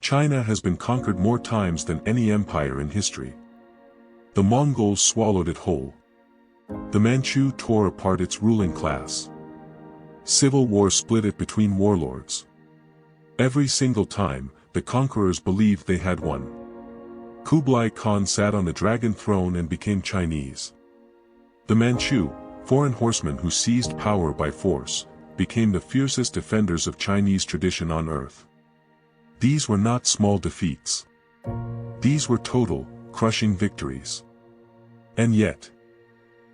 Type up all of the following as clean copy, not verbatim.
China has been conquered more times than any empire in history. The Mongols swallowed it whole. The Manchu tore apart its ruling class. Civil war split it between warlords. Every single time, the conquerors believed they had won. Kublai Khan sat on the dragon throne and became Chinese. The Manchu, foreign horsemen who seized power by force, became the fiercest defenders of Chinese tradition on earth. These were not small defeats. These were total, crushing victories. And yet,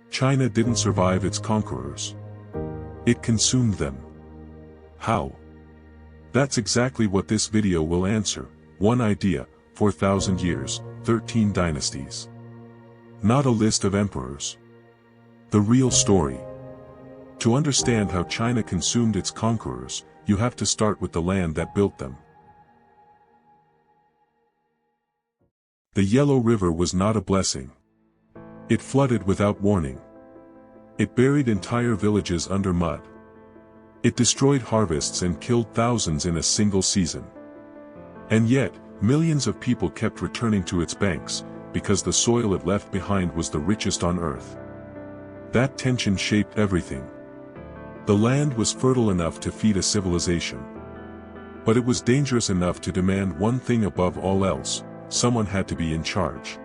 China didn't survive its conquerors. It consumed them. How? That's exactly what this video will answer. One idea, 4,000 years, 13 dynasties. Not a list of emperors. The real story. To understand how China consumed its conquerors, you have to start with the land that built them. The Yellow River was not a blessing. It flooded without warning. It buried entire villages under mud. It destroyed harvests and killed thousands in a single season. And yet, millions of people kept returning to its banks, because the soil it left behind was the richest on earth. That tension shaped everything. The land was fertile enough to feed a civilization. But it was dangerous enough to demand one thing above all else: someone had to be in charge.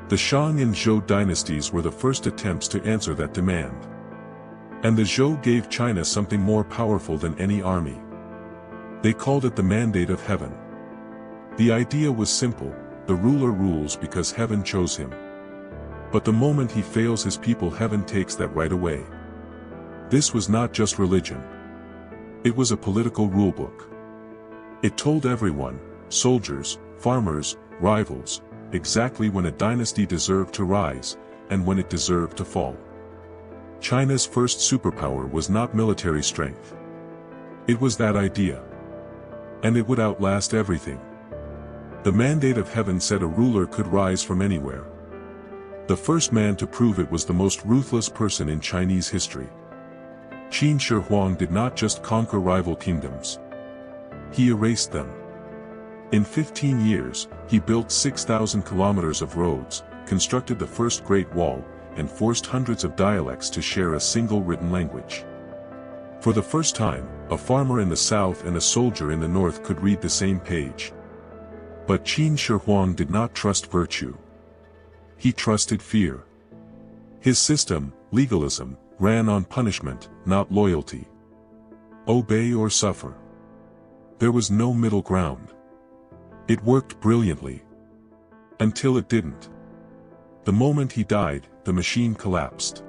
The Shang and Zhou dynasties were the first attempts to answer that demand. And the Zhou gave China something more powerful than any army. They called it the mandate of heaven. The idea was simple: the ruler rules because heaven chose him. But the moment he fails his people, heaven takes that right away. This was not just religion. It was a political rulebook. It told everyone, soldiers, farmers, rivals, exactly when a dynasty deserved to rise, and when it deserved to fall. China's first superpower was not military strength. It was that idea. And it would outlast everything. The mandate of heaven said a ruler could rise from anywhere. The first man to prove it was the most ruthless person in Chinese history. Qin Shi Huang did not just conquer rival kingdoms. He erased them. In 15 years, he built 6,000 kilometers of roads, constructed the first Great Wall, and forced hundreds of dialects to share a single written language. For the first time, a farmer in the south and a soldier in the north could read the same page. But Qin Shi Huang did not trust virtue. He trusted fear. His system, legalism, ran on punishment, not loyalty. Obey or suffer. There was no middle ground. It worked brilliantly. Until it didn't. The moment he died, the machine collapsed.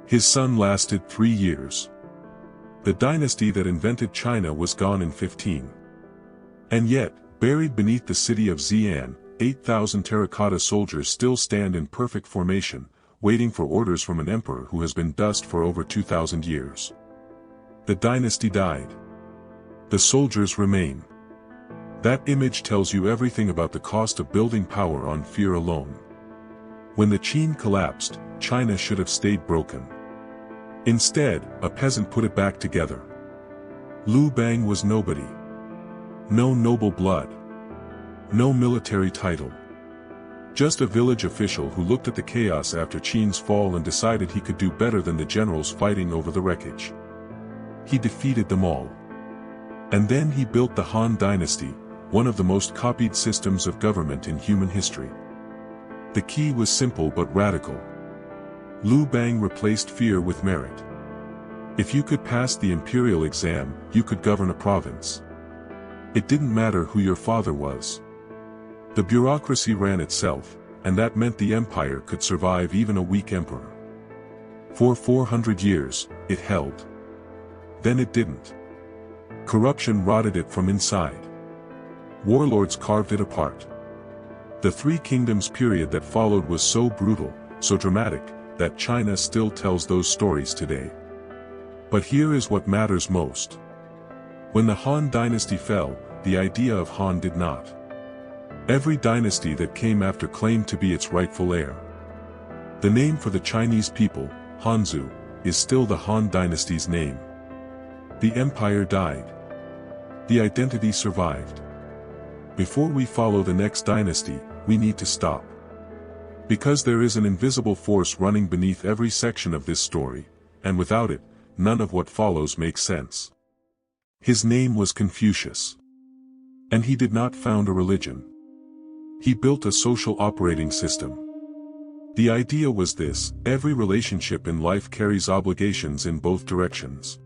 His son lasted 3 years. The dynasty that invented China was gone in 15. And yet, buried beneath the city of Xi'an, 8,000 terracotta soldiers still stand in perfect formation, waiting for orders from an emperor who has been dust for over 2,000 years. The dynasty died. The soldiers remain. That image tells you everything about the cost of building power on fear alone. When the Qin collapsed, China should have stayed broken. Instead, a peasant put it back together. Liu Bang was nobody. No noble blood. No military title. Just a village official who looked at the chaos after Qin's fall and decided he could do better than the generals fighting over the wreckage. He defeated them all. And then he built the Han Dynasty, one of the most copied systems of government in human history. The key was simple but radical. Liu Bang replaced fear with merit. If you could pass the imperial exam, you could govern a province. It didn't matter who your father was. The bureaucracy ran itself, and that meant the empire could survive even a weak emperor. For 400 years, it held. Then it didn't. Corruption rotted it from inside. Warlords carved it apart. The Three Kingdoms period that followed was so brutal, so dramatic, that China still tells those stories today. But here is what matters most. When the Han Dynasty fell, the idea of Han did not. Every dynasty that came after claimed to be its rightful heir. The name for the Chinese people, Hanzu, is still the Han Dynasty's name. The empire died. The identity survived. Before we follow the next dynasty, we need to stop. Because there is an invisible force running beneath every section of this story, and without it, none of what follows makes sense. His name was Confucius. And he did not found a religion. He built a social operating system. The idea was this: every relationship in life carries obligations in both directions.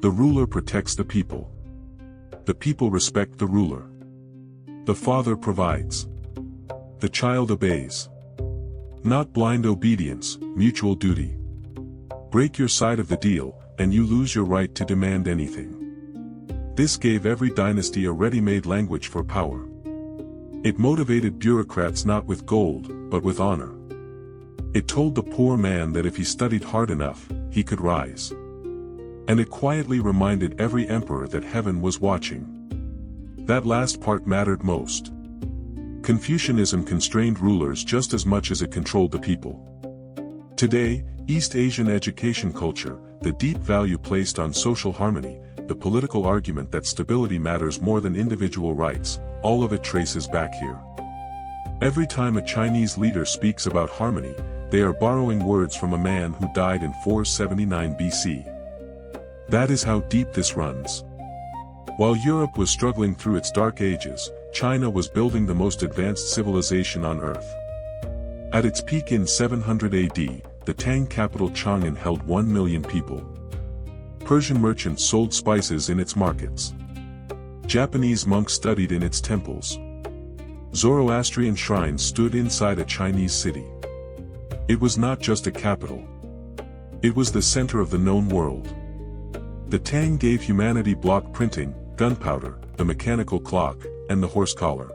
The ruler protects the people. The people respect the ruler. The father provides. The child obeys. Not blind obedience, mutual duty. Break your side of the deal, and you lose your right to demand anything. This gave every dynasty a ready-made language for power. It motivated bureaucrats not with gold, but with honor. It told the poor man that if he studied hard enough, he could rise. And it quietly reminded every emperor that heaven was watching. That last part mattered most. Confucianism constrained rulers just as much as it controlled the people. Today, East Asian education culture, the deep value placed on social harmony, the political argument that stability matters more than individual rights, all of it traces back here. Every time a Chinese leader speaks about harmony, they are borrowing words from a man who died in 479 BC. That is how deep this runs. While Europe was struggling through its dark ages, China was building the most advanced civilization on Earth. At its peak in 700 AD, the Tang capital Chang'an held 1 million people. Persian merchants sold spices in its markets. Japanese monks studied in its temples. Zoroastrian shrines stood inside a Chinese city. It was not just a capital. It was the center of the known world. The Tang gave humanity block printing, gunpowder, the mechanical clock, and the horse collar.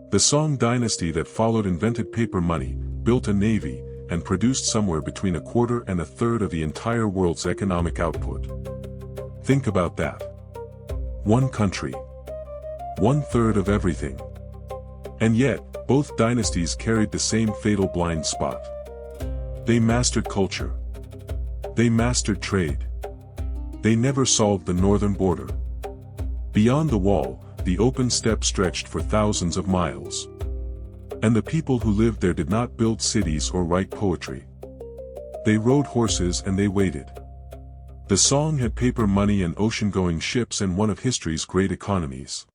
The Song dynasty that followed invented paper money, built a navy, and produced somewhere between a quarter and a third of the entire world's economic output. Think about that. One country. 1/3 of everything. And yet, both dynasties carried the same fatal blind spot. They mastered culture. They mastered trade. They never solved the northern border. Beyond the wall, the open steppe stretched for thousands of miles. And the people who lived there did not build cities or write poetry. They rode horses and they waited. The Song had paper money and ocean-going ships and one of history's great economies.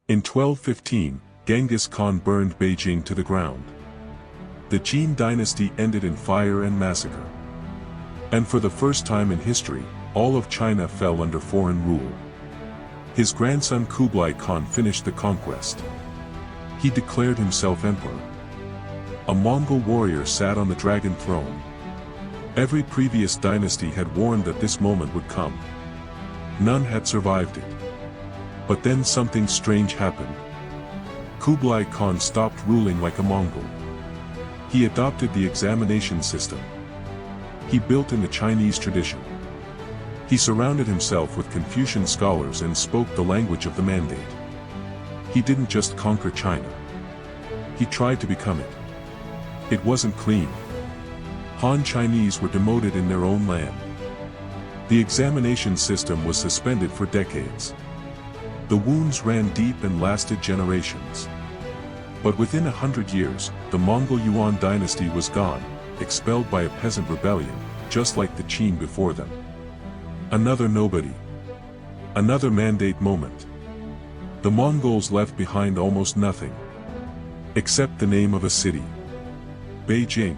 In 1215, Genghis Khan burned Beijing to the ground. The Qin dynasty ended in fire and massacre. And for the first time in history, all of China fell under foreign rule. His grandson Kublai Khan finished the conquest. He declared himself emperor. A Mongol warrior sat on the dragon throne. Every previous dynasty had warned that this moment would come. None had survived it. But then something strange happened. Kublai Khan stopped ruling like a Mongol. He adopted the examination system. He built in the Chinese tradition. He surrounded himself with Confucian scholars and spoke the language of the mandate. He didn't just conquer China. He tried to become it. It wasn't clean. Han Chinese were demoted in their own land. The examination system was suspended for decades. The wounds ran deep and lasted generations. But within 100 years, the Mongol Yuan dynasty was gone, expelled by a peasant rebellion, just like the Qin before them. Another nobody. Another mandate moment. The Mongols left behind almost nothing. Except the name of a city. Beijing.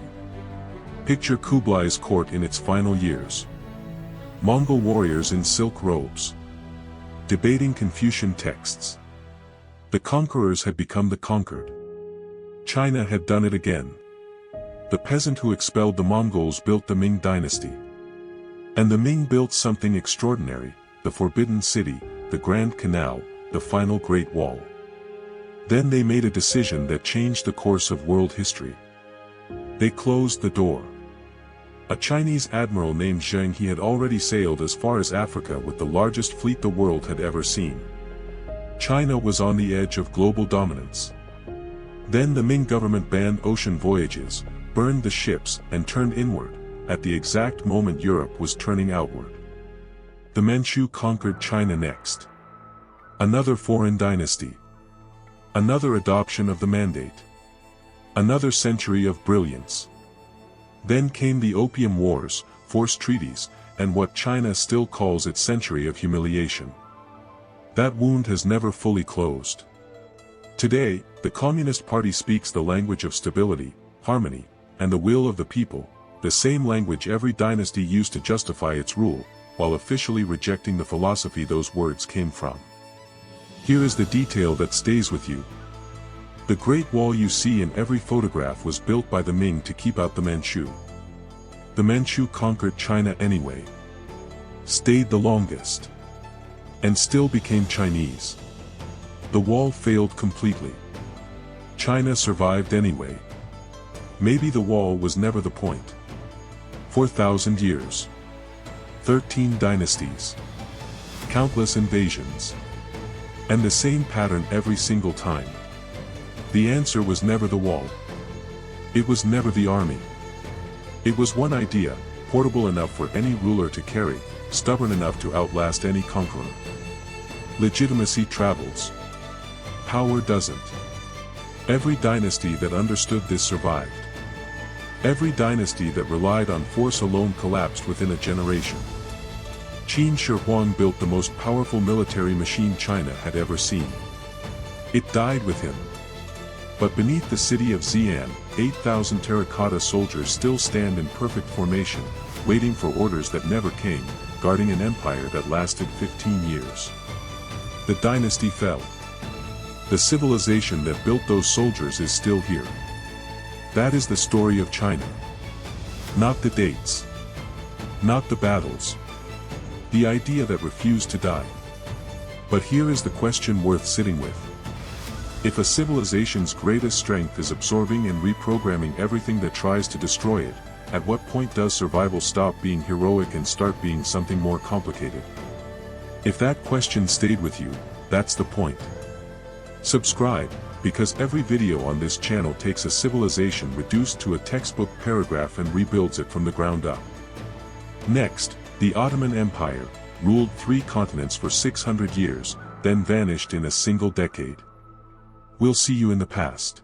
Picture Kublai's court in its final years. Mongol warriors in silk robes. Debating Confucian texts. The conquerors had become the conquered. China had done it again. The peasant who expelled the Mongols built the Ming dynasty. And the Ming built something extraordinary, the Forbidden City, the Grand Canal, the final Great Wall. Then they made a decision that changed the course of world history. They closed the door. A Chinese admiral named Zheng He had already sailed as far as Africa with the largest fleet the world had ever seen. China was on the edge of global dominance. Then the Ming government banned ocean voyages, burned the ships, and turned inward, at the exact moment Europe was turning outward. The Manchu conquered China next. Another foreign dynasty. Another adoption of the mandate. Another century of brilliance. Then came the Opium Wars, forced treaties, and what China still calls its century of humiliation. That wound has never fully closed. Today, the Communist Party speaks the language of stability, harmony, and the will of the people, the same language every dynasty used to justify its rule, while officially rejecting the philosophy those words came from. Here is the detail that stays with you. The Great Wall you see in every photograph was built by the Ming to keep out the Manchu. The Manchu conquered China anyway. Stayed the longest. And still became Chinese. The wall failed completely. China survived anyway. Maybe the wall was never the point. 4,000 years. 13 dynasties. Countless invasions. And the same pattern every single time. The answer was never the wall. It was never the army. It was one idea, portable enough for any ruler to carry, stubborn enough to outlast any conqueror. Legitimacy travels. Power doesn't. Every dynasty that understood this survived. Every dynasty that relied on force alone collapsed within a generation. Qin Shi Huang built the most powerful military machine China had ever seen. It died with him. But beneath the city of Xi'an, 8,000 terracotta soldiers still stand in perfect formation, waiting for orders that never came, guarding an empire that lasted 15 years. The dynasty fell. The civilization that built those soldiers is still here. That is the story of China. Not the dates. Not the battles. The idea that refused to die. But here is the question worth sitting with. If a civilization's greatest strength is absorbing and reprogramming everything that tries to destroy it, at what point does survival stop being heroic and start being something more complicated? If that question stayed with you, that's the point. Subscribe, because every video on this channel takes a civilization reduced to a textbook paragraph and rebuilds it from the ground up. Next, the Ottoman Empire ruled 3 continents for 600 years, then vanished in a single decade. We'll see you in the past.